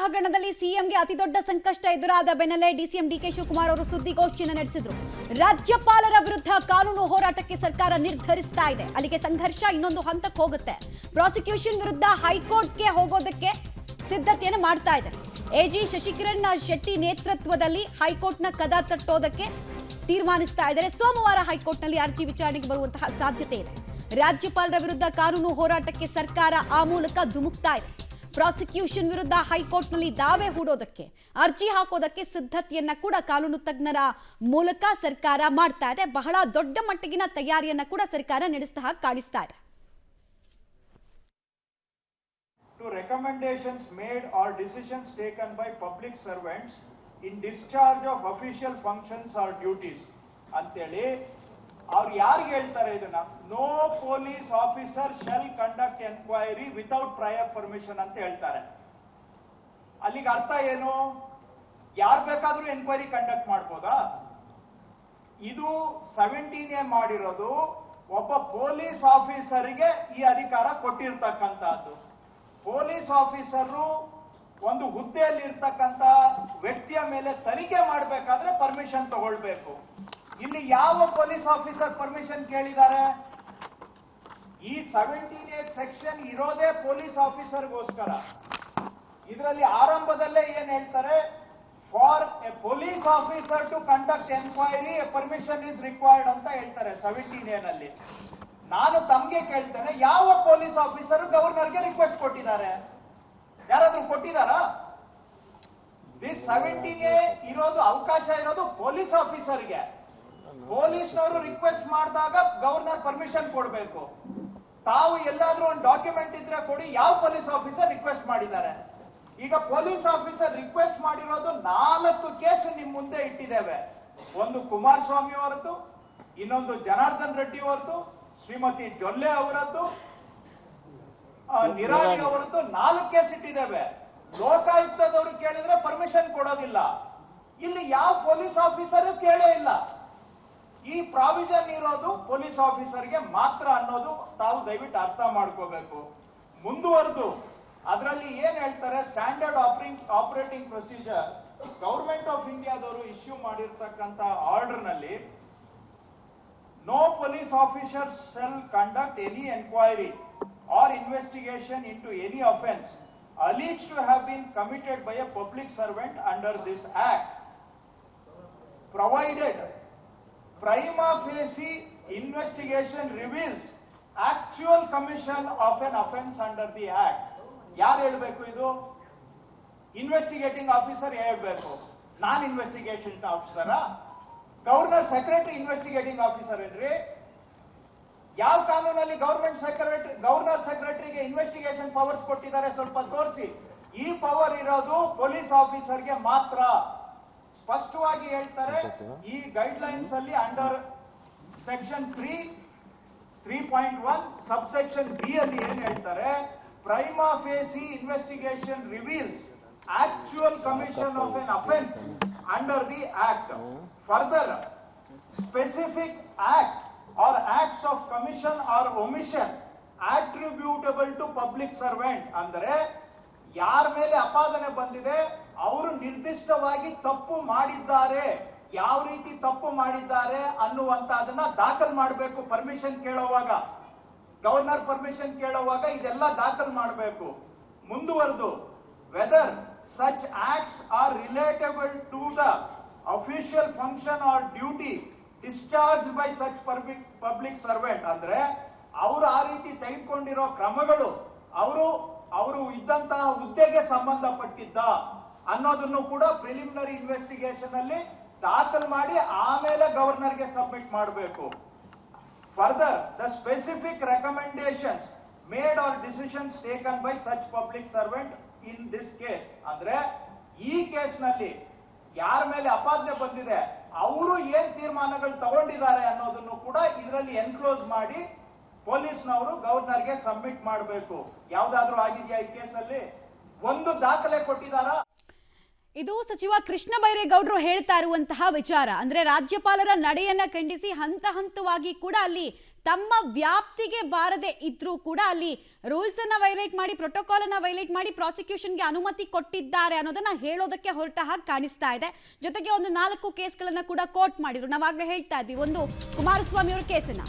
ಹಗರಣದಲ್ಲಿ ಸಿಎಂಗೆ ಅತಿದೊಡ್ಡ ಸಂಕಷ್ಟ ಎದುರಾದ ಬೆನ್ನಲ್ಲೇ ಡಿಸಿಎಂ ಡಿಕೆ ಶಿವಕುಮಾರ್ ಅವರು ಸುದ್ದಿಗೋಷ್ಠಿಯನ್ನು ನಡೆಸಿದ್ರು. ರಾಜ್ಯಪಾಲರ ವಿರುದ್ಧ ಕಾನೂನು ಹೋರಾಟಕ್ಕೆ ಸರ್ಕಾರ ನಿರ್ಧರಿಸ್ತಾ ಇದೆ. ಅಲ್ಲಿಗೆ ಸಂಘರ್ಷ ಇನ್ನೊಂದು ಹಂತಕ್ಕೆ ಹೋಗುತ್ತೆ. ಪ್ರಾಸಿಕ್ಯೂಷನ್ ವಿರುದ್ಧ ಹೈಕೋರ್ಟ್ಗೆ ಹೋಗೋದಕ್ಕೆ ಸಿದ್ಧತೆಯನ್ನು ಮಾಡ್ತಾ ಇದ್ದಾರೆ. ಎಜಿ ಶಶಿಕಿರಣ್ ಶೆಟ್ಟಿ ನೇತೃತ್ವದಲ್ಲಿ ಹೈಕೋರ್ಟ್ನ ಕದ ತಟ್ಟೋದಕ್ಕೆ ತೀರ್ಮಾನಿಸ್ತಾ ಇದ್ದಾರೆ. ಸೋಮವಾರ ಹೈಕೋರ್ಟ್ನಲ್ಲಿ ಅರ್ಜಿ ವಿಚಾರಣೆಗೆ ಬರುವಂತಹ ಸಾಧ್ಯತೆ ಇದೆ. ರಾಜ್ಯಪಾಲರ ವಿರುದ್ಧ ಕಾನೂನು ಹೋರಾಟಕ್ಕೆ ಸರ್ಕಾರ ಆ ಮೂಲಕ ಧುಮುಕ್ತಾ ಇದೆ. ಪ್ರಾಸಿಕ್ಯೂಷನ್ ವಿರುದ್ಧ ಹೈಕೋರ್ಟ್ನಲ್ಲಿ ದಾವೆ ಹೂಡೋದಕ್ಕೆ ಅರ್ಜಿ ಹಾಕೋದಕ್ಕೆ ಸಿದ್ಧತೆಯನ್ನ ಕೂಡ ಕಾನೂನು ತಜ್ಞರ ಮೂಲಕ ಸರ್ಕಾರ ಮಾಡ್ತಾ ಇದೆ. ಬಹಳ ದೊಡ್ಡ ಮಟ್ಟಿಗಿನ ತಯಾರಿಯನ್ನ ಕೂಡ ಸರ್ಕಾರ ನಡೆಸ್ತಾ ಕಾಣಿಸ್ತಾ ಇದೆ. To recommendations made or decisions taken by public servants in discharge of official functions or duties ಅಂತೇಳಿ ಅವ್ರು ಯಾರಿಗೆ ಹೇಳ್ತಾರೆ ಇದನ್ನ? No police officer shall conduct enquiry without prior permission ಅಂತ ಹೇಳ್ತಾರೆ. ಅಲ್ಲಿಗೆ ಅರ್ಥ ಏನು? ಯಾರು ಬೇಕಾದ್ರೂ ಎನ್ಕ್ವೈರಿ ಕಂಡಕ್ಟ್ ಮಾಡ್ಬೋದಾ? ಇದು 17A ಮಾಡಿರೋದು ಒಬ್ಬ ಪೊಲೀಸ್ ಆಫೀಸರ್ಗೆ ಈ ಅಧಿಕಾರ ಕೊಟ್ಟಿರ್ತಕ್ಕಂಥದ್ದು. ಪೊಲೀಸ್ ಆಫೀಸರು ಒಂದು ಹುದ್ದೆಯಲ್ಲಿ ಇರ್ತಕ್ಕಂಥ ವ್ಯಕ್ತಿಯ ಮೇಲೆ ತನಿಖೆ ಮಾಡಬೇಕಾದ್ರೆ ಪರ್ಮಿಷನ್ ತಗೊಳ್ಬೇಕು. ಇಲ್ಲಿ ಯಾವ ಪೊಲೀಸ್ ಆಫೀಸರ್ ಪರ್ಮಿಷನ್ ಕೇಳಿದ್ದಾರೆ? ಈ 17A ಸೆಕ್ಷನ್ ಇರೋದೇ ಪೊಲೀಸ್ ಆಫೀಸರ್ಗೋಸ್ಕರ. ಇದರಲ್ಲಿ ಆರಂಭದಲ್ಲೇ ಏನ್ ಹೇಳ್ತಾರೆ? For a police officer to conduct enquiry a permission is required ಅಂತ ಹೇಳ್ತಾರೆ 17A ನಲ್ಲಿ. ನಾನು ತಮ್ಗೆ ಕೇಳ್ತೇನೆ, ಯಾವ ಪೊಲೀಸ್ ಆಫೀಸರ್ ಗವರ್ನರ್ಗೆ ರಿಕ್ವೆಸ್ಟ್ ಕೊಟ್ಟಿದ್ದಾರೆ? ಯಾರಾದ್ರೂ ಕೊಟ್ಟಿದ್ದಾರಾ? ದಿಸ್ 17A ಇರೋದು ಅವಕಾಶ ಇರೋದು ಪೊಲೀಸ್ ಆಫೀಸರ್ಗೆ. ಪೊಲೀಸ್ನವರು ರಿಕ್ವೆಸ್ಟ್ ಮಾಡಿದಾಗ ಗವರ್ನರ್ ಪರ್ಮಿಷನ್ ಕೊಡಬೇಕು. ತಾವು ಎಲ್ಲಾದ್ರೂ ಒಂದು ಡಾಕ್ಯುಮೆಂಟ್ ಇದ್ರೆ ಕೊಡಿ, ಯಾವ ಪೊಲೀಸ್ ಆಫೀಸರ್ ರಿಕ್ವೆಸ್ಟ್ ಮಾಡಿದ್ದಾರೆ? ಈಗ ಪೊಲೀಸ್ ಆಫೀಸರ್ ರಿಕ್ವೆಸ್ಟ್ ಮಾಡಿರೋದು 4 ಕೇಸ್ ನಿಮ್ ಮುಂದೆ ಇಟ್ಟಿದ್ದೇವೆ. ಒಂದು ಕುಮಾರಸ್ವಾಮಿ ಅವರದ್ದು, ಇನ್ನೊಂದು ಜನಾರ್ದನ್ ರೆಡ್ಡಿ ಅವರದ್ದು, ಶ್ರೀಮತಿ ಜೊಲ್ಲೆ ಅವರದ್ದು, ನಿರಾಣಿ ಅವರದ್ದು 4 ಕೇಸ್ ಇಟ್ಟಿದ್ದೇವೆ. ಲೋಕಾಯುಕ್ತದವರು ಕೇಳಿದ್ರೆ ಪರ್ಮಿಷನ್ ಕೊಡೋದಿಲ್ಲ. ಇಲ್ಲಿ ಯಾವ ಪೊಲೀಸ್ ಆಫೀಸರ್ ಕೇಳೇ ಇಲ್ಲ. ಈ ಪ್ರಾವಿಷನ್ ಇರೋದು ಪೊಲೀಸ್ ಆಫೀಸರ್ಗೆ ಮಾತ್ರ ಅನ್ನೋದು ತಾವು ದಯವಿಟ್ಟು ಅರ್ಥ ಮಾಡ್ಕೋಬೇಕು. ಮುಂದುವರೆದು ಅದರಲ್ಲಿ ಏನ್ ಹೇಳ್ತಾರೆ? Standard operating procedure government of ಇಂಡಿಯಾದವರು ಇಶ್ಯೂ ಮಾಡಿರ್ತಕ್ಕಂಥ ಆರ್ಡರ್ ನಲ್ಲಿ no police officers shall conduct any inquiry or investigation into any offence alleged to have been committed by a public servant under this act, provided prima facie investigation reveals actual commission of an offence under the act. ಯಾರು ಹೇಳ್ಬೇಕು ಇದು? Investigating officer ಹೇಳ್ಬೇಕು. ನಾನ್ investigation ಆಫೀಸರಾ? Governor secretary investigating officer ಏನ್ರಿ? ಯಾವ ಕಾನೂನಲ್ಲಿ governor ಸೆಕ್ರೆಟರಿಗೆ investigation powers ಕೊಟ್ಟಿದ್ದಾರೆ? ಸ್ವಲ್ಪ ತೋರಿಸಿ. ಈ ಪವರ್ ಇರೋದು ಪೊಲೀಸ್ ಆಫೀಸರ್ಗೆ ಮಾತ್ರ ಸ್ಪಷ್ಟವಾಗಿ ಹೇಳ್ತಾರೆ. ಈ ಗೈಡ್ ಲೈನ್ಸ್ ಅಲ್ಲಿ ಅಂಡರ್ ಸೆಕ್ಷನ್ 3.1 ಸಬ್ ಸೆಕ್ಷನ್ ಬಿ ಅಲ್ಲಿ ಏನ್ ಹೇಳ್ತಾರೆ? Prima ಫೇಸಿ investigation reveals actual commission of an offence under the act. Further, specific act or acts of commission or omission attributable to public servant ಅಂದರೆ ಯಾರ ಮೇಲೆ ಅಪಾದನೆ ಬಂದಿದೆ ಅವರು ನಿರ್ದಿಷ್ಟವಾಗಿ ತಪ್ಪು ಮಾಡಿದ್ದಾರೆ, ಯಾವ ರೀತಿ ತಪ್ಪು ಮಾಡಿದ್ದಾರೆ ಅನ್ನುವಂತ ಅದನ್ನ ದಾಖಲು ಮಾಡಬೇಕು. ಪರ್ಮಿಷನ್ ಕೇಳುವಾಗ, ಗವರ್ನರ್ ಪರ್ಮಿಷನ್ ಕೇಳುವಾಗ ಇದೆಲ್ಲ ದಾಖಲು ಮಾಡಬೇಕು. ಮುಂದುವರೆದು weather such acts are relatable to the official function or duty discharged by such public servant ಅಂದ್ರೆ ಅವರು ಆ ರೀತಿ ತೆಗೆದುಕೊಂಡಿರೋ ಕ್ರಮಗಳು ಅವರು ಇದ್ದಂತಹ ಹುದ್ದೆಗೆ ಸಂಬಂಧಪಟ್ಟಿದ್ದ ಅನ್ನೋದನ್ನು ಕೂಡ ಪ್ರಿಲಿಮಿನರಿ ಇನ್ವೆಸ್ಟಿಗೇಷನ್ ಅಲ್ಲಿ ದಾಖಲು ಮಾಡಿ ಆಮೇಲೆ ಗವರ್ನರ್ಗೆ ಸಬ್ಮಿಟ್ ಮಾಡಬೇಕು. Further the specific recommendations made or decisions taken by such public servant in this case ಅಂದ್ರೆ ಈ ಕೇಸ್ ನಲ್ಲಿ ಯಾರ ಮೇಲೆ ಅಪಾದನೆ ಬಂದಿದೆ ಅವರು ಏನ್ ತೀರ್ಮಾನಗಳು ತಗೊಂಡಿದ್ದಾರೆ ಅನ್ನೋದನ್ನು ಕೂಡ ಇದರಲ್ಲಿ ಎನ್ಕ್ಲೋಸ್ ಮಾಡಿ ಪೊಲೀಸ್ನವರು ಗವರ್ನರ್ಗೆ ಸಬ್ಮಿಟ್ ಮಾಡಬೇಕು. ಯಾವ್ದಾದ್ರೂ ಆಗಿದೆಯಾ ಈ ಕೇಸಲ್ಲಿ? ಒಂದು ದಾಖಲೆ ಕೊಟ್ಟಿದ್ದಾರಾ? ಇದು ಸಚಿವ ಕೃಷ್ಣ ಬೈರೇಗೌಡರು ಹೇಳ್ತಾ ಇರುವಂತಹ ವಿಚಾರ. ಅಂದ್ರೆ ರಾಜ್ಯಪಾಲರ ನಡೆಯನ್ನ ಖಂಡಿಸಿ ಹಂತ ಹಂತವಾಗಿ ಕೂಡ ಅಲ್ಲಿ ತಮ್ಮ ವ್ಯಾಪ್ತಿಗೆ ಬಾರದೆ ಇದ್ರೂ ಕೂಡ ಅಲ್ಲಿ ರೂಲ್ಸ್ ಅನ್ನ ವೈಲೇಟ್ ಮಾಡಿ, ಪ್ರೋಟೋಕಾಲ್ ಅನ್ನ ವೈಲೇಟ್ ಮಾಡಿ ಪ್ರಾಸಿಕ್ಯೂಷನ್ಗೆ ಅನುಮತಿ ಕೊಟ್ಟಿದ್ದಾರೆ ಅನ್ನೋದನ್ನ ಹೇಳೋದಕ್ಕೆ ಹೊರಟ ಹಾಗೆ ಕಾಣಿಸ್ತಾ ಇದೆ. ಜೊತೆಗೆ ಒಂದು 4 ಕೇಸ್ಗಳನ್ನ ಕೂಡ ಕೋರ್ಟ್ ಮಾಡಿದ್ರು. ನಾವಾಗಲೇ ಹೇಳ್ತಾ ಇದ್ವಿ, ಒಂದು ಕುಮಾರಸ್ವಾಮಿ ಅವರ ಕೇಸನ್ನ,